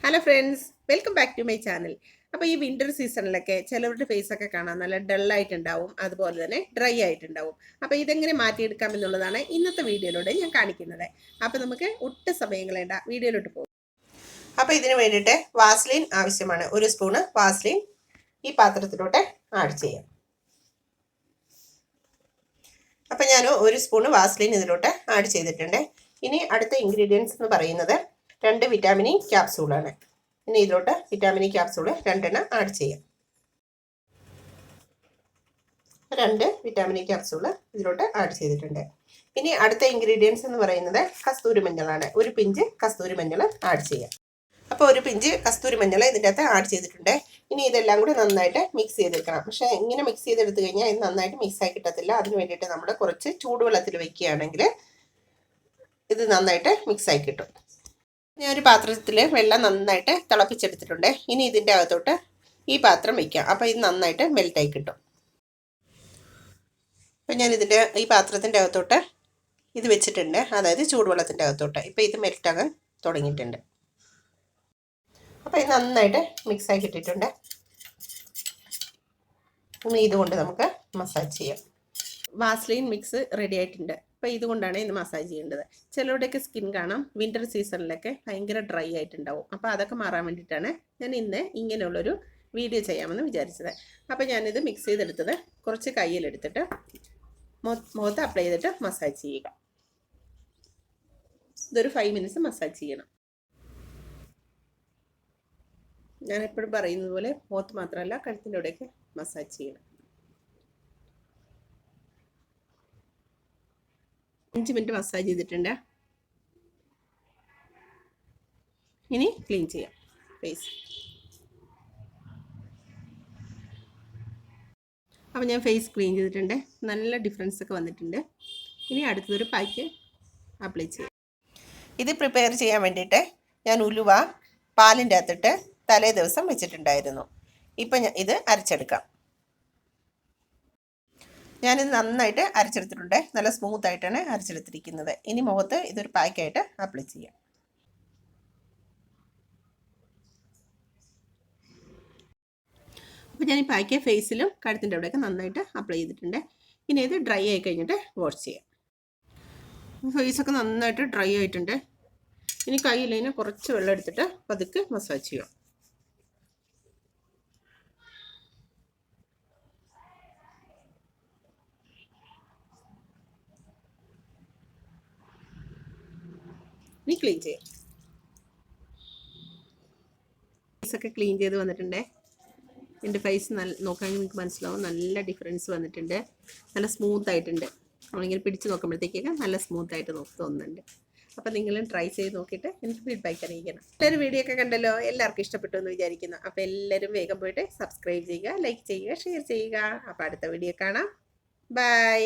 Hello friends, welcome back to my channel. അപ്പോൾ ഈ winter സീസണിലൊക്കെ ചിലവരുടെ ഫേസൊക്കെ കാണാൻ നല്ല ഡള്ളായിട്ടുണ്ടാവും, അതുപോലെ തന്നെ ഡ്രൈ ആയിട്ടുണ്ടാവും. അപ്പോൾ ഇതെങ്ങനെ മാറ്റിയെടുക്കാം എന്നുള്ളതാണ് ഇന്നത്തെ വീഡിയോയിലൂടെ ഞാൻ കാണിക്കുന്നത്. അപ്പോൾ നമുക്ക് ഒട്ടും സമയം കളയണ്ട, വീഡിയോയിലോട്ട് പോകും. അപ്പോൾ ഇതിന് വേണ്ടിയിട്ട് വാസ്ലിൻ ആവശ്യമാണ്. 1 സ്പൂണ് വാസ്ലിൻ ഈ പാത്രത്തിലോട്ട് ആഡ് ചെയ്യാം. അപ്പോൾ ഞാൻ 1 സ്പൂണ് വാസ്ലിൻ ഇതിലോട്ട് ആഡ് ചെയ്തിട്ടുണ്ട്. ഇനി അടുത്ത ഇൻഗ്രീഡിയൻസ് എന്ന് പറയുന്നത് 2 വിറ്റാമിൻ ഇ ക്യാപ്സൂളാണ്. ഇനി ഇതിലോട്ട് വിറ്റാമിൻ ഇ ക്യാപ്സൂള് 2 ആഡ് ചെയ്യാം. 2 വിറ്റാമിൻ ഇ ക്യാപ്സൂള് ഇതിലോട്ട് ആഡ് ചെയ്തിട്ടുണ്ട്. ഇനി അടുത്ത ഇൻഗ്രീഡിയൻസ് എന്ന് പറയുന്നത് കസ്തൂരി മഞ്ഞളാണ്. 1 പിഞ്ച് കസ്തൂരി മഞ്ഞൾ ആഡ് ചെയ്യാം. അപ്പോൾ 1 പിഞ്ച് കസ്തൂരി മഞ്ഞൾ ഇതിൻ്റെ അകത്ത് ആഡ് ചെയ്തിട്ടുണ്ട്. ഇനി ഇതെല്ലാം കൂടി നന്നായിട്ട് മിക്സ് ചെയ്തെടുക്കണം. പക്ഷേ ഇങ്ങനെ മിക്സ് ചെയ്തെടുത്ത് കഴിഞ്ഞാൽ ഇത് നന്നായിട്ട് മിക്സായി കിട്ടത്തില്ല. അതിന് വേണ്ടിയിട്ട് നമ്മൾ കുറച്ച് ചൂടുവെള്ളത്തിൽ വെക്കുകയാണെങ്കിൽ ഇത് നന്നായിട്ട് മിക്സായി കിട്ടും. ഞാനൊരു പാത്രത്തിൽ വെള്ളം നന്നായിട്ട് തിളപ്പിച്ചെടുത്തിട്ടുണ്ട്. ഇനി ഇതിൻ്റെ അകത്തോട്ട് ഈ പാത്രം വയ്ക്കാം. അപ്പോൾ ഇത് നന്നായിട്ട് മെൽറ്റായി കിട്ടും. അപ്പം ഞാൻ ഈ പാത്രത്തിൻ്റെ അകത്തോട്ട് ഇത് വെച്ചിട്ടുണ്ട്, അതായത് ചൂടുവെള്ളത്തിൻ്റെ അകത്തോട്ട്. ഇപ്പോൾ ഇത് മെൽറ്റാകാൻ തുടങ്ങിയിട്ടുണ്ട്. അപ്പോൾ ഇത് നന്നായിട്ട് മിക്സായി കിട്ടിയിട്ടുണ്ട്. ഇനി ഇതുകൊണ്ട് നമുക്ക് മസാജ് ചെയ്യാം. വാസ്ലിൻ മിക്സ് റെഡി ആയിട്ടുണ്ട്. അപ്പോൾ ഇതുകൊണ്ടാണ് ഇന്ന് മസാജ് ചെയ്യേണ്ടത്. ചിലരുടെയൊക്കെ സ്കിൻ കാണാം വിൻ്റർ സീസണിലൊക്കെ ഭയങ്കര ഡ്രൈ ആയിട്ടുണ്ടാവും. അപ്പോൾ അതൊക്കെ മാറാൻ വേണ്ടിയിട്ടാണ് ഞാൻ ഇന്ന് ഇങ്ങനെയുള്ളൊരു വീഡിയോ ചെയ്യാമെന്ന് വിചാരിച്ചത്. അപ്പോൾ ഞാനിത് മിക്സ് ചെയ്തെടുത്തത് കുറച്ച് കയ്യിലെടുത്തിട്ട് മുഖത്ത് അപ്ലൈ ചെയ്തിട്ട് മസാജ് ചെയ്യുക. ഇതൊരു 5 മിനിറ്റ്സ് മസാജ് ചെയ്യണം. ഞാൻ എപ്പോഴും പറയുന്നത് പോലെ മുഖത്ത് മാത്രമല്ല കഴുത്തിൻ്റെ ഇവിടെയൊക്കെ മസാജ് ചെയ്യണം. 5 മിനിറ്റ് മസാജ് ചെയ്തിട്ടുണ്ട്. ഇനി ക്ലീൻ ചെയ്യാം ഫേസ്. അപ്പോൾ ഞാൻ ഫേസ് ക്ലീൻ ചെയ്തിട്ടുണ്ട്. നല്ല ഡിഫറൻസ് ഒക്കെ വന്നിട്ടുണ്ട്. ഇനി അടുത്തൊരു പാക്ക് അപ്ലൈ ചെയ്യാം. ഇത് പ്രിപ്പയർ ചെയ്യാൻ വേണ്ടിയിട്ട് ഞാൻ ഉലുവ പാലിൻ്റെ അകത്തിട്ട് തലേ ദിവസം വെച്ചിട്ടുണ്ടായിരുന്നു. ഇപ്പം ഇത് അരച്ചെടുക്കാം. ഞാനിത് നന്നായിട്ട് അരച്ചെടുത്തിട്ടുണ്ട്. നല്ല സ്മൂത്തായിട്ടാണ് അരച്ചെടുത്തിരിക്കുന്നത്. ഇനി മുഖത്ത് ഇതൊരു പാക്കായിട്ട് അപ്ലൈ ചെയ്യാം. അപ്പോൾ ഞാൻ ഈ പാക്ക് ഫേസിലും കഴുത്തിൻ്റെ അവിടെയൊക്കെ നന്നായിട്ട് അപ്ലൈ ചെയ്തിട്ടുണ്ട്. ഇനി ഇത് ഡ്രൈ ആയി കഴിഞ്ഞിട്ട് വാഷ് ചെയ്യാം. ഫേസൊക്കെ നന്നായിട്ട് ഡ്രൈ ആയിട്ടുണ്ട്. ഇനി കയ്യിലതിന് കുറച്ച് വെള്ളം എടുത്തിട്ട് പതുക്കെ മസാജ് ചെയ്യാം. ഇനി ക്ലീൻ ചെയ്യാം. ഫേസൊക്കെ ക്ലീൻ ചെയ്ത് വന്നിട്ടുണ്ട്. എൻ്റെ ഫേസ് നോക്കാൻ നിങ്ങൾക്ക് മനസ്സിലാവും, നല്ല ഡിഫറൻസ് വന്നിട്ടുണ്ട്. നല്ല സ്മൂത്ത് ആയിട്ടുണ്ട്. നമ്മളിങ്ങനെ പിടിച്ച് നോക്കുമ്പോഴത്തേക്കൊക്കെ നല്ല സ്മൂത്തായിട്ട് തോന്നുന്നുണ്ട്. അപ്പോൾ നിങ്ങളും ട്രൈ ചെയ്ത് നോക്കിയിട്ട് എനിക്ക് ഫീഡ്ബാക്ക് അറിയിക്കണം. എല്ലാവരും വീഡിയോ ഒക്കെ കണ്ടല്ലോ, എല്ലാവർക്കും ഇഷ്ടപ്പെട്ടു എന്ന് വിചാരിക്കുന്നു. അപ്പോൾ എല്ലാവരും വേഗം പോയിട്ട് സബ്സ്ക്രൈബ് ചെയ്യുക, ലൈക്ക് ചെയ്യുക, ഷെയർ ചെയ്യുക. അപ്പോൾ അടുത്ത വീഡിയോ കാണാം. ബൈ.